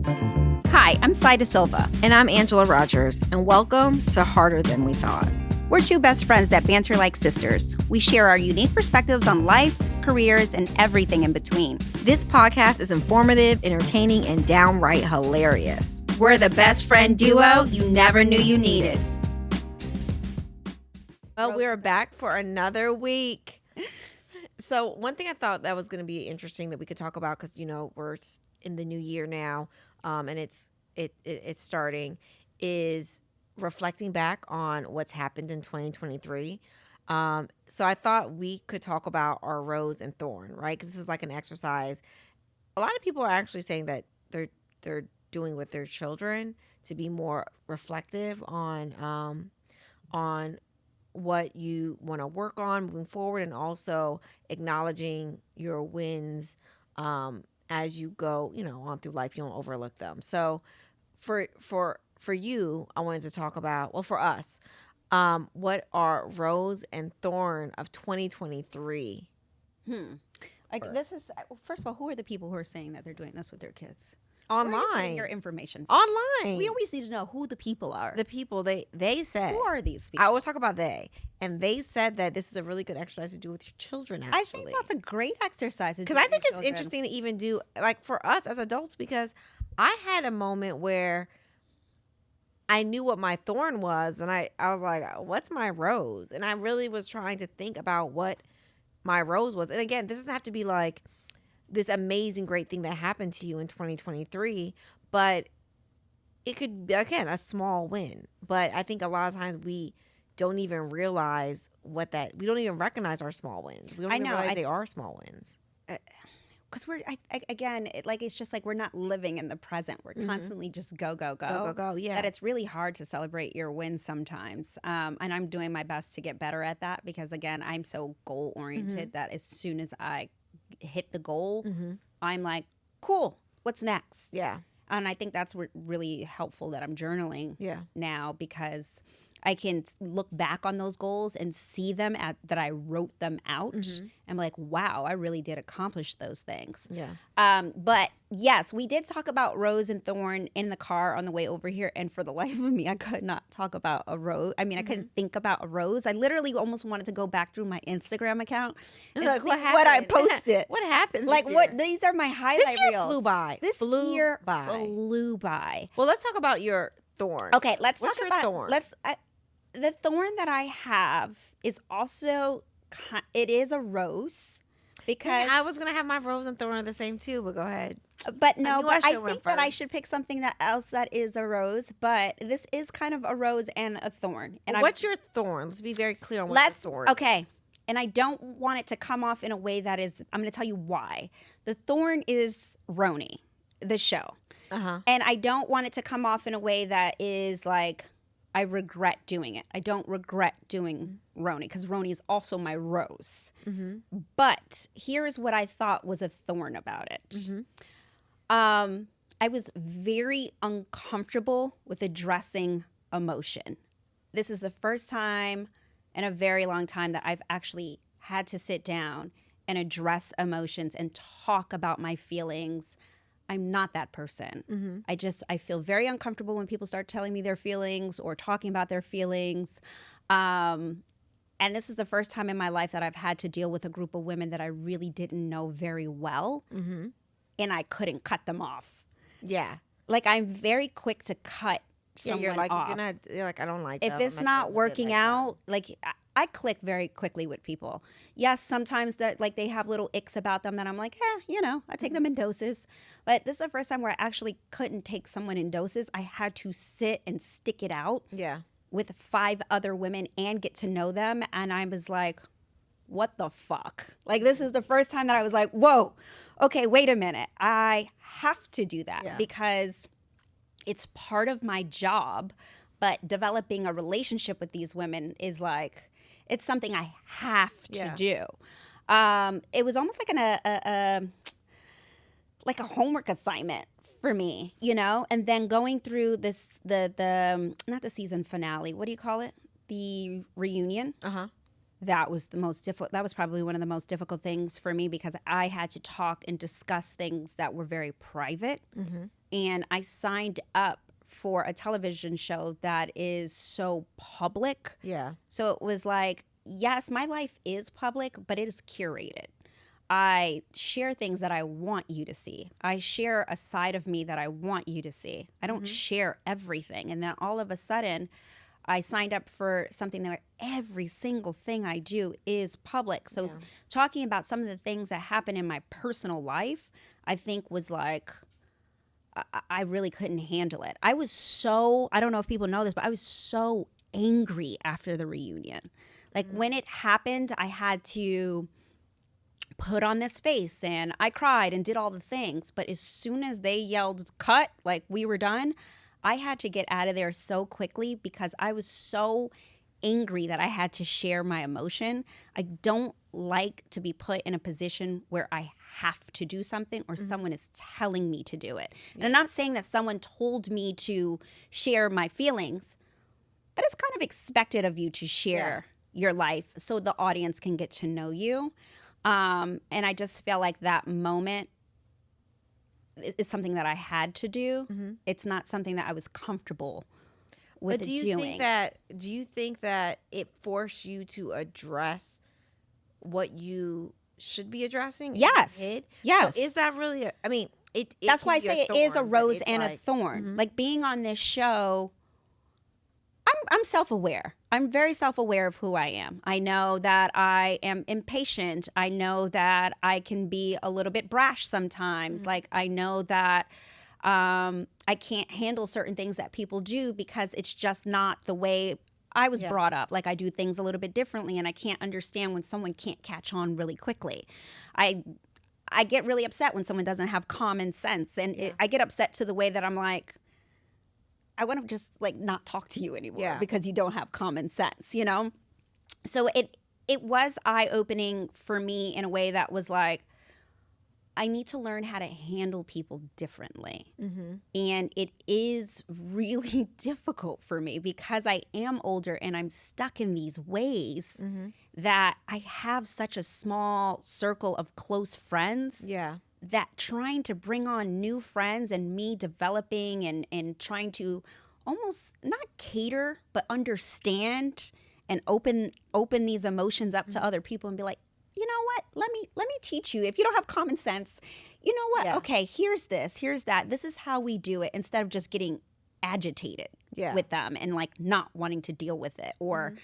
Hi, I'm Silva. And I'm Angela Rogers, and welcome to Harder Than We Thought. We're two best friends that banter like sisters. We share our unique perspectives on life, careers, and everything in between. This podcast is informative, entertaining, and downright hilarious. We're the best friend duo you never knew you needed. Well, we're back for another week. So one thing I thought that was going to be interesting that we could talk about, because, you know, we're in the new year now, and it's starting, is reflecting back on what's happened in 2023. So I thought we could talk about our rose and thorn, right? Because this is like an exercise. A lot of people are actually saying that they're doing with their children to be more reflective on what you want to work on moving forward, and also acknowledging your wins as you go, you know, on through life. You don't overlook them. So for you, I wanted to talk about, well, for us, what are rose and thorn of 2023? This is, first of all, who are the people who are saying that they're doing this with their kids? Online. Where are you getting your information? Online. We always need to know who the people are. The people, they said. Who are these people? I always talk about they. And they said that this is a really good exercise to do with your children, actually. I think that's a great exercise. Because I think it's interesting to even do, like, for us as adults, because I had a moment where I knew what my thorn was, and I was like, what's my rose? And I really was trying to think about what my rose was. And again, this doesn't have to be like this amazing, great thing that happened to you in 2023, but it could be, again, a small win. But I think a lot of times we don't even realize we don't even recognize our small wins. We don't even realize they are small wins. Because it's just like we're not living in the present. We're constantly just go, yeah. That it's really hard to celebrate your wins sometimes. And I'm doing my best to get better at that, because, again, I'm so goal-oriented that as soon as I hit the goal, I'm like, cool, what's next? Yeah. And I think that's really helpful that I'm journaling now, because I can look back on those goals and see them that I wrote them out. I'm like, wow, I really did accomplish those things. Yeah. But yes, we did talk about rose and thorn in the car on the way over here. And for the life of me, I could not talk about a rose. I mean, I couldn't think about a rose. I literally almost wanted to go back through my Instagram account and like, see what I posted. What happened? Like, what? These are my highlight This year reels. flew by. This year flew by. Well, let's talk about your thorn. Okay, let's What's talk your about thorn? The thorn that I have is also, it is a rose, because I was going to have my rose and thorn are the same too, but go ahead. But no, I should've went think that I first. should pick something else that is a rose, but this is kind of a rose and a thorn. And What's your thorn? Let's be very clear on what your thorn Okay. is. And I don't want it to come off in a way that is, I'm going to tell you why. The thorn is Roni, the show. And I don't want it to come off in a way that is like, I regret doing it. I don't regret doing Roni, because Roni is also my rose. But here's what I thought was a thorn about it. I was very uncomfortable with addressing emotion. This is the first time in a very long time that I've actually had to sit down and address emotions and talk about my feelings. I'm not that person. I feel very uncomfortable when people start telling me their feelings or talking about their feelings. And this is the first time in my life that I've had to deal with a group of women that I really didn't know very well. And I couldn't cut them off. Yeah. Like, I'm very quick to cut someone you're like, off. You're like, I don't like If them. it's not working out, like, I click very quickly with people. Yes, sometimes that, like, they have little icks about them that I'm like, you know, I take them in doses. But this is the first time where I actually couldn't take someone in doses. I had to sit and stick it out with 5 other women and get to know them. And I was like, what the fuck? Like, this is the first time that I was like, whoa, okay, wait a minute. I have to do that because it's part of my job. But developing a relationship with these women is like, it's something I have to do. It was almost like a homework assignment for me, you know? And then going through the not the season finale, what do you call it? The reunion. that was the most difficult. That was probably one of the most difficult things for me because I had to talk and discuss things that were very private. And I signed up for a television show that is so public. Yeah. So it was like, yes, my life is public, but it is curated. I share things that I want you to see. I share a side of me that I want you to see. I don't share everything. And then all of a sudden, I signed up for something that every single thing I do is public. So talking about some of the things that happen in my personal life, I think was like, I really couldn't handle it. I was so, I don't know if people know this, but I was so angry after the reunion. Like when it happened, I had to put on this face and I cried and did all the things. But as soon as they yelled cut, like we were done, I had to get out of there so quickly because I was so angry that I had to share my emotion. I don't like to be put in a position where I have to do something or someone is telling me to do it. And I'm not saying that someone told me to share my feelings, but it's kind of expected of you to share your life so the audience can get to know you. And I just felt like that moment is something that I had to do. It's not something that I was comfortable with but doing. Do you think that it forced you to address what you should be addressing? Yes. Yes. So is that really? I mean, it. That's why I say it is a rose and like, a thorn. Like being on this show, I'm self-aware. I'm very self-aware of who I am. I know that I am impatient. I know that I can be a little bit brash sometimes. Like I know that I can't handle certain things that people do because it's just not the way I was brought up. Like I do things a little bit differently and I can't understand when someone can't catch on really quickly. I get really upset when someone doesn't have common sense. And I get upset to the way that I'm like, I want to just like not talk to you anymore because you don't have common sense, you know? So it was eye-opening for me in a way that was like, I need to learn how to handle people differently. And it is really difficult for me because I am older and I'm stuck in these ways that I have such a small circle of close friends. That trying to bring on new friends and me developing and trying to almost not cater, but understand and open these emotions up to other people and be like, you know what? Let me teach you. If you don't have common sense, you know what? Okay, here's this, here's that. This is how we do it instead of just getting agitated with them and like not wanting to deal with it or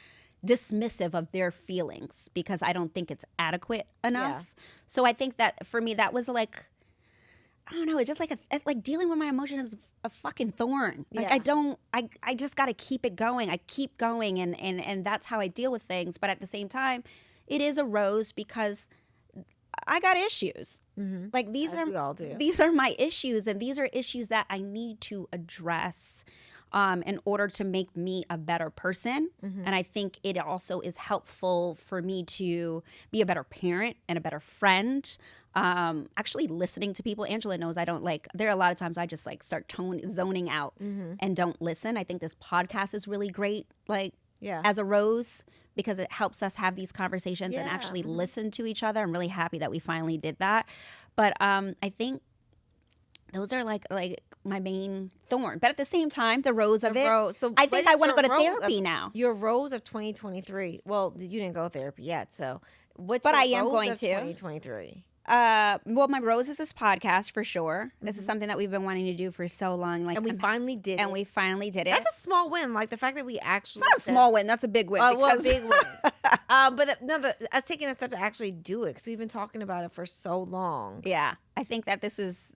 dismissive of their feelings because I don't think it's adequate enough. So I think that for me, that was like, I don't know, it's just like dealing with my emotions is a fucking thorn. Like I just got to keep it going. I keep going and that's how I deal with things. But at the same time, it is a rose because I got issues. Like these we all do. These are my issues and these are issues that I need to address in order to make me a better person. And I think it also is helpful for me to be a better parent and a better friend. Actually listening to people. Angela knows I don't like, there are a lot of times I just like start zoning out and don't listen. I think this podcast is really great, like as a rose, because it helps us have these conversations and actually listen to each other. I'm really happy that we finally did that. But I think those are like my main thorn. But at the same time, the rose of it, so I think I want to go to therapy now. Your rose of 2023. Well, you didn't go to therapy yet, so what's but your I am rose going of to 2023? Well, my rose is this podcast for sure. This is something that we've been wanting to do for so long. Like, And we finally did it. And we finally did it. That's a small win. Like the fact that we actually. It's not a small win. That's a big win. Well, big win. But no, us taking a step to actually do it because we've been talking about it for so long. Yeah, I think that this is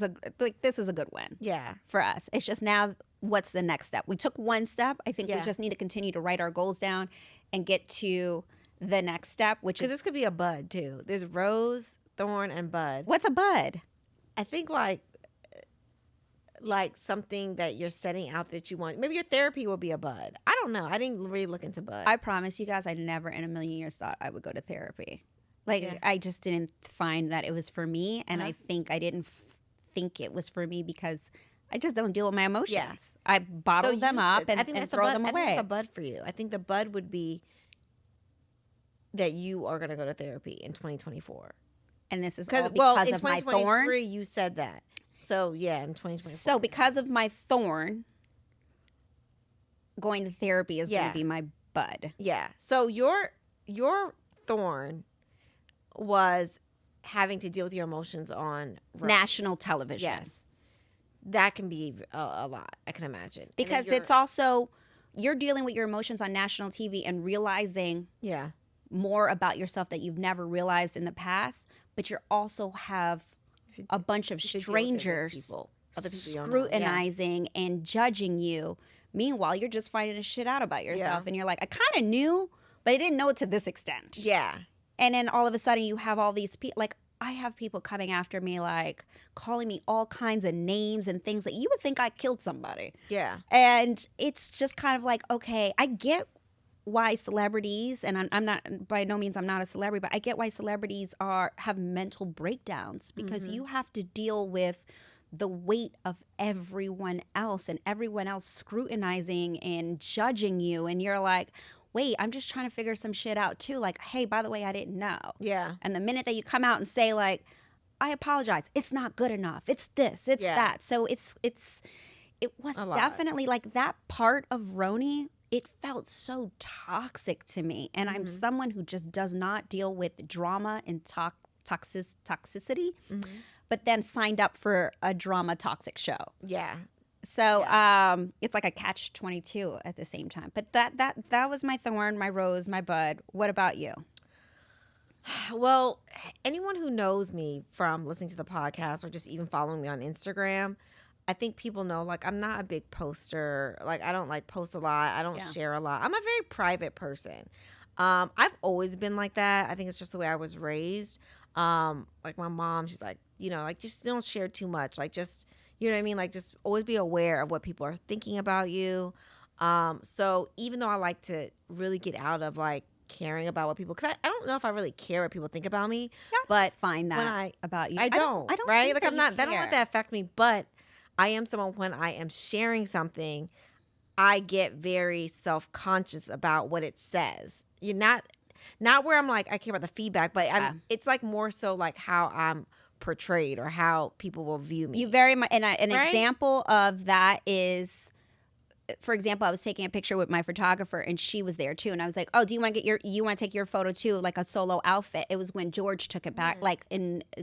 a good win. Yeah, for us. It's just now, what's the next step? We took one step. I think we just need to continue to write our goals down and get to the next step, which is because this could be a bud too. There's rose, thorn, and bud. What's a bud? I think like something that you're setting out that you want. Maybe your therapy will be a bud. I don't know. I didn't really look into bud. I promise you guys, I never in a million years thought I would go to therapy. Like I just didn't find that it was for me, and I think I didn't think it was for me because I just don't deal with my emotions. Yes. I bottle them up and throw them away. I think it's a bud for you. I think the bud would be that you are going to go to therapy in 2024? And this is all because in of my 2023, thorn. you said that. So, yeah, in 2024. So, because of my thorn, going to therapy is going to be my bud. Yeah. So, your thorn was having to deal with your emotions on national television. Yes. That can be a lot, I can imagine. Because it's also, you're dealing with your emotions on national TV and realizing more about yourself that you've never realized in the past, but you also have a bunch of strangers other people scrutinizing and judging you. Meanwhile, you're just finding shit out about yourself. And you're like, I kind of knew, but I didn't know it to this extent. Yeah. And then all of a sudden you have all these people, like I have people coming after me, like calling me all kinds of names and things that you would think I killed somebody. Yeah. And it's just kind of like, okay, I get why celebrities, and I'm not, by no means I'm not a celebrity, but I get why celebrities have mental breakdowns, because you have to deal with the weight of everyone else and everyone else scrutinizing and judging you. And you're like, wait, I'm just trying to figure some shit out too. Like, hey, by the way, I didn't know. Yeah. And the minute that you come out and say like, I apologize, it's not good enough, it's this, it's that. So it was definitely like that part of Roni. It felt so toxic to me. And I'm someone who just does not deal with drama and toxicity, but then signed up for a drama toxic show. Yeah. So it's like a catch-22 at the same time. But that was my thorn, my rose, my bud. What about you? Well, anyone who knows me from listening to the podcast or just even following me on Instagram, I think people know, like, I'm not a big poster. Like, I don't, like, post a lot. I don't share a lot. I'm a very private person. I've always been like that. I think it's just the way I was raised. Like, my mom, she's like, you know, like, just don't share too much. Like, just, you know what I mean? Like, just always be aware of what people are thinking about you. So even though I like to really get out of, like, caring about what people, because I don't know if I really care what people think about me. But find that about you. I don't right? Like, I'm not, that don't let that affect me. But I am someone, when I am sharing something, I get very self-conscious about what it says. You're not where I'm like, I care about the feedback, but it's like more so like how I'm portrayed or how people will view me. You very much, and an example of that is, for example, I was taking a picture with my photographer and she was there too. And I was like, oh, do you want to take your photo too? Like a solo outfit. It was when George took it back.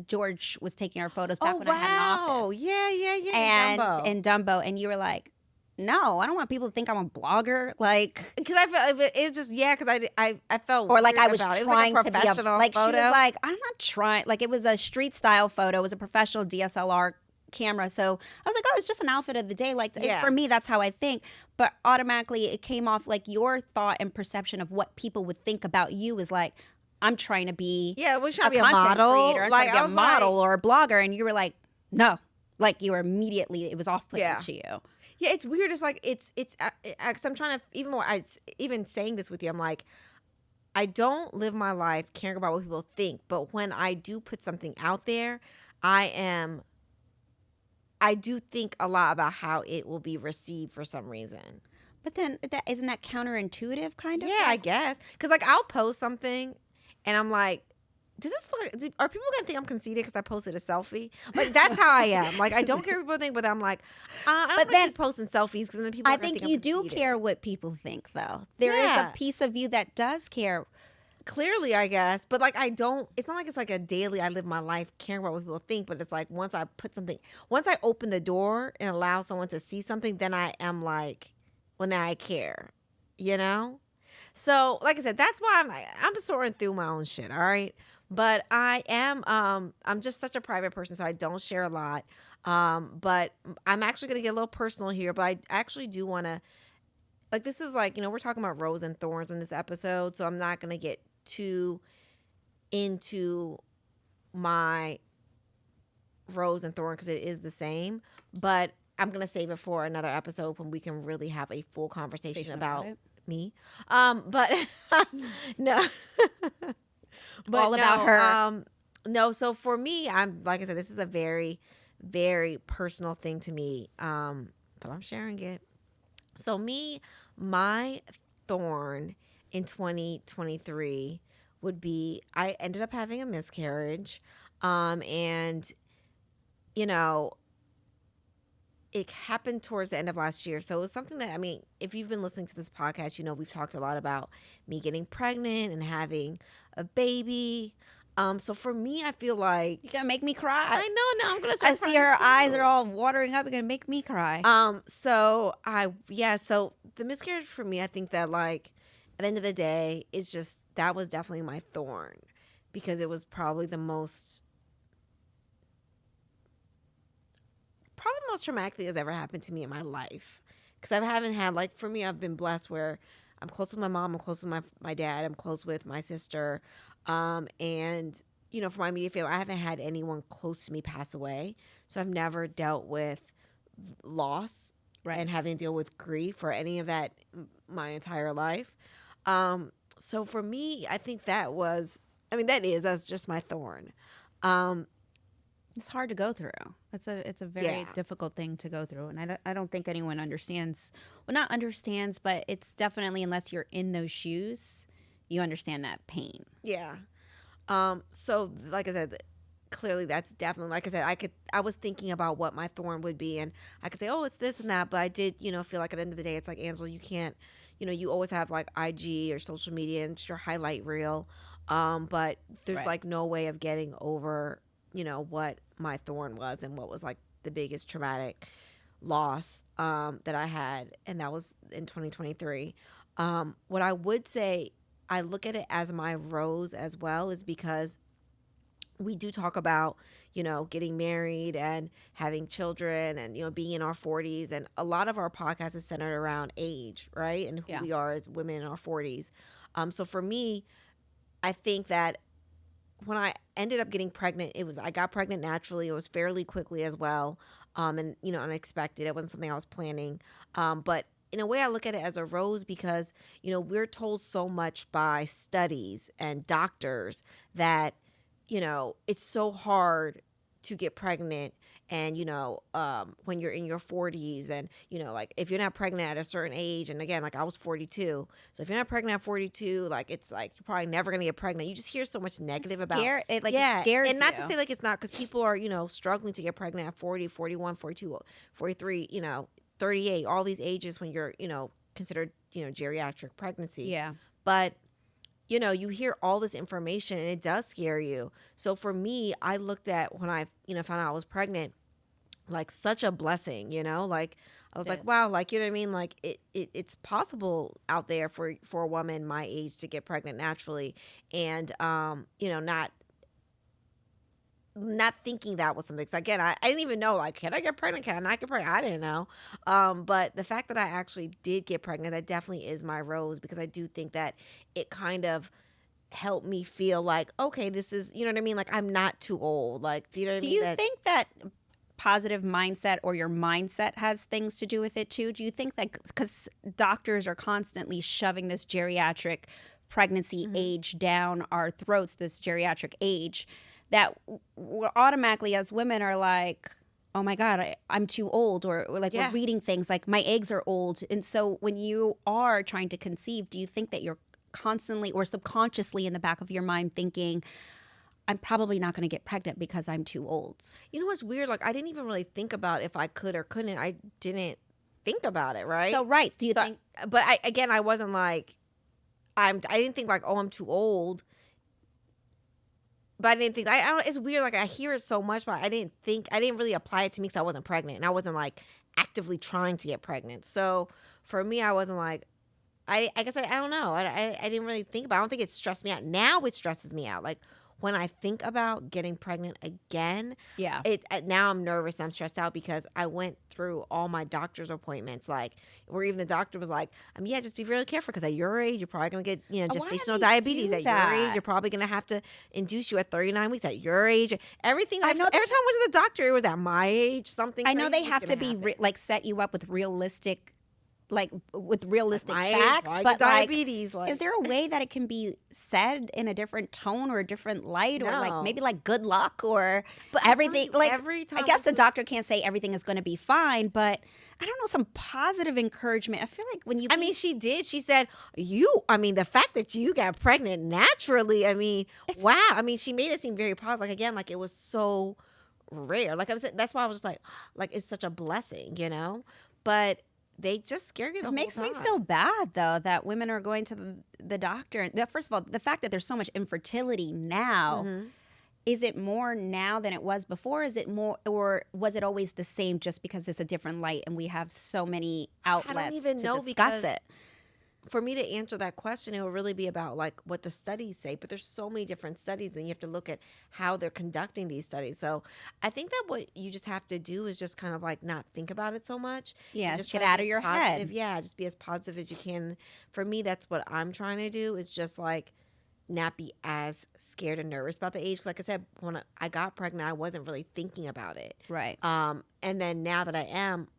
George was taking our photos back when I had an office. Oh, yeah. And in Dumbo. And you were like, no, I don't want people to think I'm a blogger. Like, because I felt it was just, because I felt, or like I was trying it was like a professional to be like photo. She was like, I'm not trying. Like, it was a street style photo. It was a professional DSLR camera. So I was like, oh, it's just an outfit of the day. Like, for me, that's how I think. But automatically it came off like your thought and perception of what people would think about you is like, I'm trying to be we're trying to be a model creator. I'm trying to be a model or a blogger. And you were like, no. Like, you were immediately, it was off-putting to you. Yeah, it's weird. It's like, it's because I'm trying to, even saying this with you, I'm like, I don't live my life caring about what people think. But when I do put something out there, I do think a lot about how it will be received for some reason. But then isn't that counterintuitive kind of? Yeah, I guess. Because like I'll post something and I'm like, are people going to think I'm conceited because I posted a selfie? Like, that's how I am. Like, I don't care what people think, but I'm like, I don't keep posting selfies because then people are going to think you do care what people think, though. There is a piece of you that does care. Clearly, I guess. But, like, I don't, it's not like it's like a daily, I live my life caring about what people think, but it's like once I open the door and allow someone to see something, then I am like, well, now I care, you know? So, like I said, that's why I'm sorting through my own shit, all right? But I am, I'm just such a private person, so I don't share a lot. But I'm actually going to get a little personal here, but I actually do want to, like, this is like, you know, we're talking about rose and thorns in this episode, so I'm not going to get too into my rose and thorn because it is the same. But I'm going to save it for another episode when we can really have a full conversation about me. But no. But all about her. No, so for me, I'm like I said, this is a very, very personal thing to me. But I'm sharing it. So my thorn in 2023 would be I ended up having a miscarriage. And, you know, it happened towards the end of last year. So it was something that, I mean, if you've been listening to this podcast, you know, we've talked a lot about me getting pregnant and having a baby. So for me, I feel like You're gonna make me cry. I know. Now I'm gonna start. I see her eyes are all watering up. You're gonna make me cry. So the miscarriage for me, I think that like at the end of the day, it's just that was definitely my thorn because it was probably the most traumatic thing that's ever happened to me in my life. Because I haven't had, like, for me, I've been blessed where I'm close with my mom, I'm close with my dad, I'm close with my sister. And, you know, for my immediate family, I haven't had anyone close to me pass away. So I've never dealt with loss and having to deal with grief or any of that my entire life. So for me, I think that's just my thorn. It's hard to go through. It's a very difficult thing to go through, and I don't think anyone understands. Well, not understands, but it's definitely, unless you're in those shoes, you understand that pain. Yeah. So like I said, clearly that's definitely, like I said, I was thinking about what my thorn would be, and I could say, oh, it's this and that, but I did, you know, feel like at the end of the day, it's like, Angela, you can't, you know, you always have like IG or social media and it's your highlight reel, but there's like no way of getting over, you know, what my thorn was and what was like the biggest traumatic loss that I had, and that was in 2023. What I would say, I look at it as my rose as well, is because we do talk about, you know, getting married and having children and, you know, being in our 40s, and a lot of our podcast is centered around age, right, and who we are as women in our 40s. So for me, I think that when I ended up getting pregnant, I got pregnant naturally. It was fairly quickly as well, and, you know, unexpected. It wasn't something I was planning. But in a way, I look at it as a rose because, you know, we're told so much by studies and doctors that, you know, it's so hard to get pregnant. And, you know, when you're in your 40s and, you know, like if you're not pregnant at a certain age, and again, like I was 42. So if you're not pregnant at 42, like it's like you're probably never going to get pregnant. You just hear so much negative about it. It scares and not you. to say like it's not, because people are, you know, struggling to get pregnant at 40, 41, 42, 43, you know, 38, all these ages when you're, you know, considered, you know, geriatric pregnancy. Yeah. But, you know, you hear all this information and it does scare you. So for me, I looked at when I, you know, found out I was pregnant, like such a blessing, you know, like I was like, wow, like, you know what I mean? Like it's possible out there for a woman my age to get pregnant naturally. And, you know, not thinking that was something. 'Cause again, I didn't even know, like, can I get pregnant? Can I not get pregnant? I didn't know. But the fact that I actually did get pregnant, that definitely is my rose, because I do think that it kind of helped me feel like, okay, this is, you know what I mean? Like, I'm not too old. Like, you know what I mean? Do you think that positive mindset or your mindset has things to do with it too? Do you think that because doctors are constantly shoving this geriatric pregnancy age down our throats, this geriatric age, that we're automatically as women are like, oh my God, I'm too old, or like we're reading things like my eggs are old. And so when you are trying to conceive, do you think that you're constantly or subconsciously in the back of your mind thinking, I'm probably not going to get pregnant because I'm too old? You know what's weird? Like, I didn't even really think about if I could or couldn't. I didn't think about it, right? So, do you think? But I wasn't like, I didn't think like, oh, I'm too old. But I didn't think, I don't, it's weird. Like, I hear it so much, but I didn't really apply it to me because I wasn't pregnant. And I wasn't like actively trying to get pregnant. So for me, I wasn't like, I guess I don't know. I didn't really think about it. I don't think it stressed me out. Now it stresses me out. Like, when I think about getting pregnant again, now I'm nervous and I'm stressed out because I went through all my doctor's appointments, like where even the doctor was like, just be really careful because at your age, you're probably going to get, you know, gestational diabetes. At your age, you're probably going to have to induce you at 39 weeks at your age. Everything. Every time I went to the doctor, it was at my age, something. I know they have to be like set you up with realistic like with realistic My facts, age, but diabetes. is there a way that it can be said in a different tone or a different light, or like No. maybe like good luck or But I everything? tell you, Like every time I guess we the doctor can't say everything is going to be fine, but I don't know, some positive encouragement. I feel like when you, I mean, she did. She said, the fact that you got pregnant naturally, wow. I mean, she made it seem very positive. Like, again, like it was so rare. Like I was, that's why I was just like it's such a blessing, But they just scare you the whole time. It makes me feel bad, though, that women are going to the doctor. First of all, the fact that there's so much infertility now, is it more now than it was before? Is it more, or was it always the same just because it's a different light and we have so many outlets I don't even to know discuss it? For me to answer that question, it will really be about like what the studies say. But there's so many different studies, and you have to look at how they're conducting these studies. So I think that what you just have to do is just kind of like not think about it so much. Yeah, just get try to out be of your as positive. head. Yeah, just be as positive as you can. For me, that's what I'm trying to do, is just like not be as scared and nervous about the age. 'Cause like I said, when I got pregnant, I wasn't really thinking about it. Right. And then now that I am,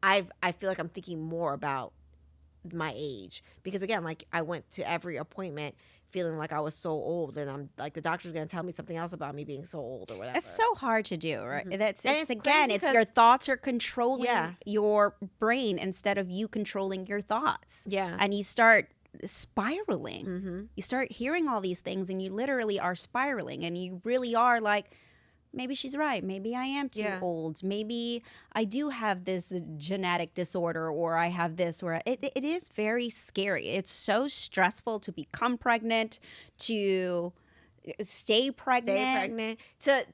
I feel like I'm thinking more about my age, because again, like I went to every appointment feeling like I was so old, and I'm like, the doctor's gonna tell me something else about me being so old or whatever. It's so hard to do, right? It's it's again, crazy it's your thoughts are controlling Yeah. your brain instead of you controlling your thoughts. Yeah. And you start spiraling. You start hearing all these things and you literally are spiraling, and you really are like, maybe she's right. Maybe I am too Yeah. old. Maybe I do have this genetic disorder, or I have this, or it is very scary. It's so stressful to become pregnant, to stay pregnant. to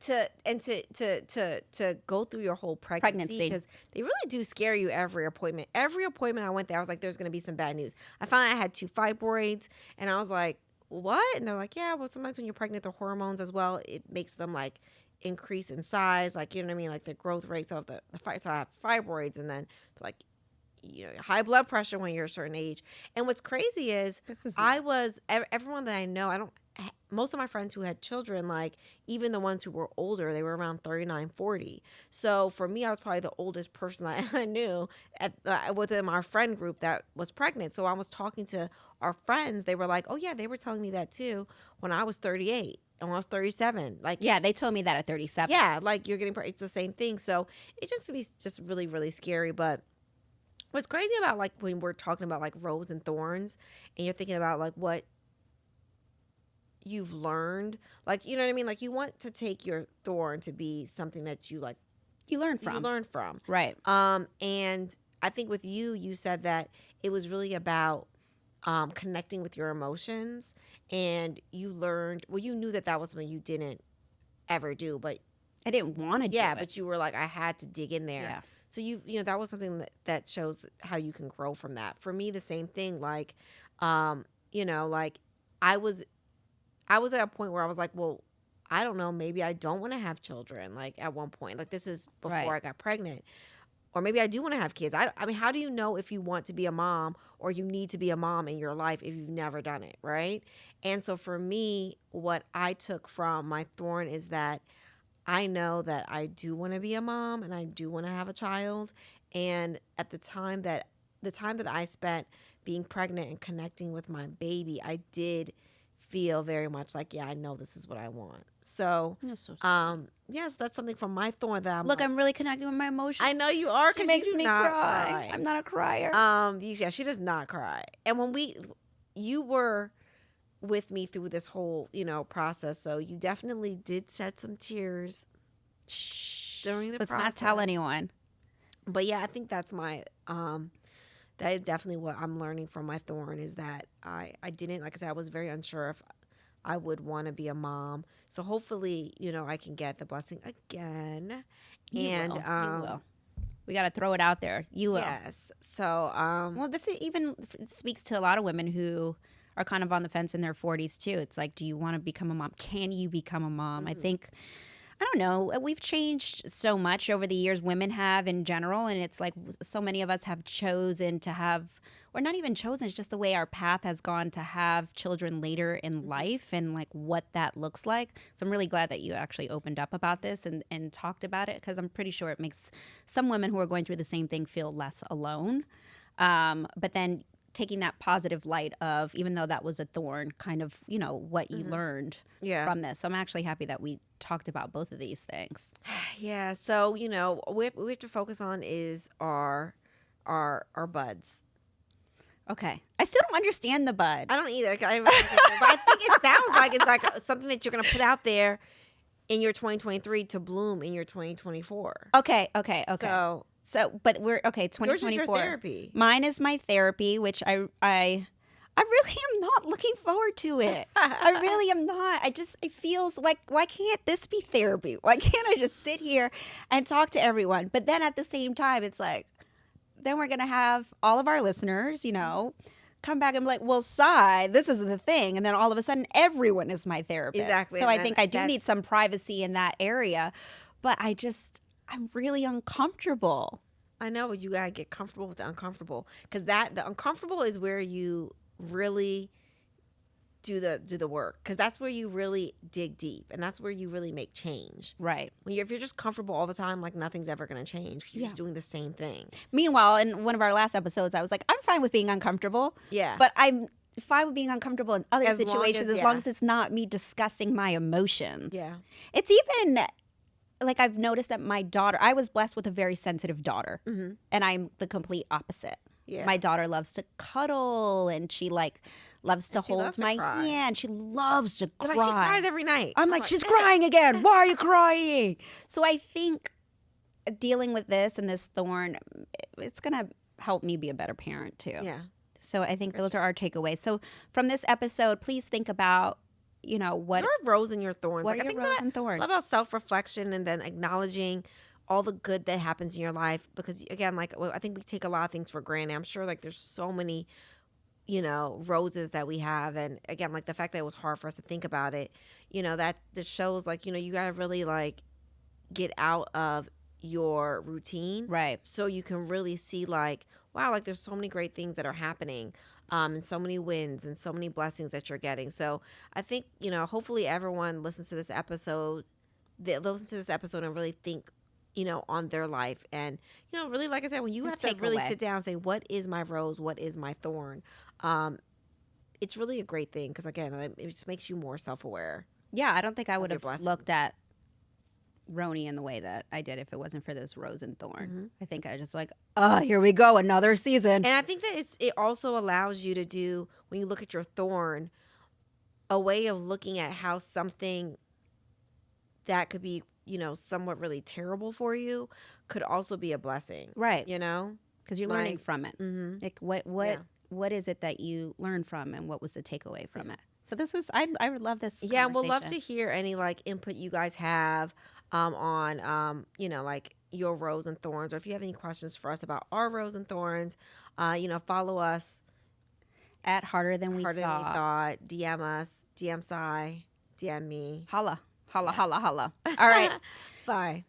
go through your whole pregnancy, because they really do scare you every appointment. Every appointment I went there, I was like, there's going to be some bad news. I found I had 2 fibroids, and I was like, what? And they're like, yeah, well, sometimes when you're pregnant, the hormones as well, it makes them like increase in size, like, you know what I mean, like the growth rate. So so I have fibroids, and then like, high blood pressure when you're a certain age. And what's crazy is everyone that I know, most of my friends who had children, like even the ones who were older, they were around 39, 40. So for me, I was probably the oldest person that I knew within our friend group that was pregnant. So I was talking to our friends. They were like, oh yeah, they were telling me that too when I was 38 and when I was 37. Like, yeah, they told me that at 37. Yeah, like you're getting pregnant. It's the same thing. So it just really, really scary. But what's crazy about like when we're talking about like rose and thorns, and you're thinking about like what you've learned, like, you know what I mean? Like you want to take your thorn to be something that you like, you learn from. Right. And I think with you said that it was really about connecting with your emotions, and you learned, well, you knew that was something you didn't ever do, but I didn't want to do it. But you were like, I had to dig in there. Yeah. So that was something that shows how you can grow from that. For me, the same thing, like, like I was at a point where I was like, well, I don't know, maybe I don't want to have children. Like at one point, like this is before I got pregnant, or maybe I do want to have kids. I mean, how do you know if you want to be a mom or you need to be a mom in your life if you've never done it, right? And so for me, what I took from my thorn is that I know that I do want to be a mom and I do want to have a child. And at the time that I spent being pregnant and connecting with my baby, I did feel very much like, yeah, I know this is what I want. So, yes, that's something from my thorn that I'm really connecting with my emotions. I know you are, because she makes me cry. I'm not a crier. Yeah, she does not cry. And when you were with me through this whole, process, so you definitely did shed some tears during the process. Let's not tell anyone. But yeah, I think that's my that is definitely what I'm learning from my thorn, is that I didn't, like I said, I was very unsure if I would want to be a mom. So hopefully, I can get the blessing again. You will. We got to throw it out there. You will. Yes. So, well, this even speaks to a lot of women who are kind of on the fence in their 40s too. It's like, do you want to become a mom? Can you become a mom? I think I don't know. We've changed so much over the years, women have in general. And it's like so many of us have chosen to have, or not even chosen, it's just the way our path has gone to have children later in life and like what that looks like. So I'm really glad that you actually opened up about this and talked about it, because I'm pretty sure it makes some women who are going through the same thing feel less alone. But then taking that positive light of, even though that was a thorn, kind of, you know, what you learned from this. So I'm actually happy that we talked about both of these things. Yeah. So, you know, what we have to focus on is our buds. Okay. I still don't understand the bud. I don't either. But I think it sounds like it's like something that you're going to put out there in your 2023 to bloom in your 2024. Okay. So, but we're, 2024. Yours is your therapy. Mine is my therapy, which I really am not looking forward to it. I really am not. It feels like, why can't this be therapy? Why can't I just sit here and talk to everyone? But then at the same time, it's like, then we're going to have all of our listeners, you know, come back and be like, well, Sai, this is the thing. And then all of a sudden, everyone is my therapist. Exactly. So I think I do need some privacy in that area. But I'm really uncomfortable. I know, you got to get comfortable with the uncomfortable. Because the uncomfortable is where you really do the work, because that's where you really dig deep, and that's where you really make change. Right. If you're just comfortable all the time, like nothing's ever going to change. You're just doing the same thing. Meanwhile, in one of our last episodes, I was like, I'm fine with being uncomfortable. Yeah. But I'm fine with being uncomfortable in other situations as long as it's not me discussing my emotions. Yeah. It's even like, I've noticed that my daughter, I was blessed with a very sensitive daughter, and I'm the complete opposite. Yeah. My daughter loves to cuddle, and she loves to hold my hand. She loves to cry. Like, she cries every night. I'm like, she's crying again. Why are you crying? So I think dealing with this and this thorn, it's going to help me be a better parent too. Yeah. So I think those are our takeaways. So from this episode, please think about, you know, what your rose and your thorns. What are your rose and thorns? About self-reflection, and then acknowledging all the good that happens in your life. Because again, like, I think we take a lot of things for granted. I'm sure like there's so many, you know, roses that we have. And again, like the fact that it was hard for us to think about it, you know, that shows like, you know, you got to really like get out of your routine. Right. So you can really see like, wow, like there's so many great things that are happening, and so many wins and so many blessings that you're getting. So I think, you know, hopefully everyone listens to this episode, and really think, you know, on their life. And, you know, really, like I said, when you have to really sit down and say, what is my rose? What is my thorn? It's really a great thing, because again, it just makes you more self-aware. Yeah, I don't think I would have looked at Roni in the way that I did if it wasn't for this rose and thorn. I think I just like, here we go, another season. And I think that it also allows you to do, when you look at your thorn, a way of looking at how something that could be, you know, somewhat really terrible for you could also be a blessing. Right. You know? Because you're learning from it. Like what is it that you learned from, and what was the takeaway from it? So this was, I would love this. Yeah, we'll love to hear any like input you guys have on, you know, like your rose and thorns, or if you have any questions for us about our rose and thorns, you know, follow us at Harder Than We Thought. DM us, DM Sai, DM me. Holla. All right. Bye.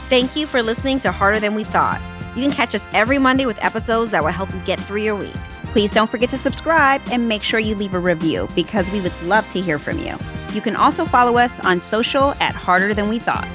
Thank you for listening to Harder Than We Thought. You can catch us every Monday with episodes that will help you get through your week. Please don't forget to subscribe and make sure you leave a review, because we would love to hear from you. You can also follow us on social at Harder Than We Thought.